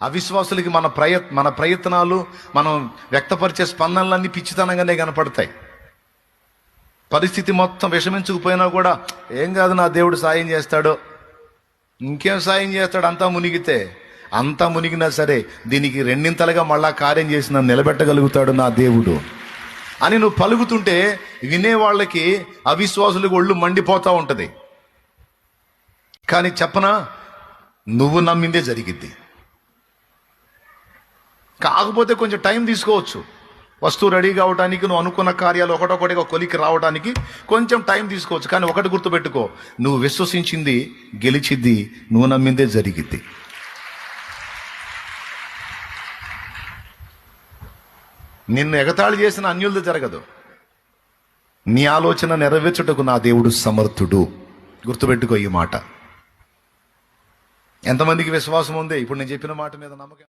అవిశ్వాసులకి మన ప్రయత్నాలు, మనం వ్యక్తపరిచే స్పందనలన్నీ పిచ్చితనంగానే కనపడతాయి. పరిస్థితి మొత్తం విషమించుకుపోయినా కూడా ఏం కాదు, నా దేవుడు సాయం చేస్తాడు, ఇంకేం సాయం చేస్తాడు, అంతా మునిగినా సరే దీనికి రెండింతలుగా మళ్ళా కార్యం చేసి నన్ను నిలబెట్టగలుగుతాడు నా దేవుడు అని నువ్వు పలుకుతుంటే వినేవాళ్ళకి, అవిశ్వాసులకు ఒళ్ళు మండిపోతూ ఉంటుంది. కానీ చెప్పనా, నువ్వు నమ్మిందే జరిగిద్ది. కాకపోతే కొంచెం టైం తీసుకోవచ్చు. వస్తువు రెడీ కావడానికి, నువ్వు అనుకున్న కార్యాలు ఒకటొకటిగా కొలికి రావడానికి కొంచెం టైం తీసుకోవచ్చు. కానీ ఒకటి గుర్తుపెట్టుకో, నువ్వు విశ్వసించింది గెలిచిద్ది, నువ్వు నమ్మిందే జరిగిద్ది. నిన్ను ఎగతాళి చేసిన అన్యులది జరగదు. నీ ఆలోచన నెరవేర్చుటకు నా దేవుడు సమర్థుడు. గుర్తుపెట్టుకో ఈ మాట. ఎంతమందికి విశ్వాసం ఉంది ఇప్పుడు నేను చెప్పిన మాట మీద? నమ్మకం.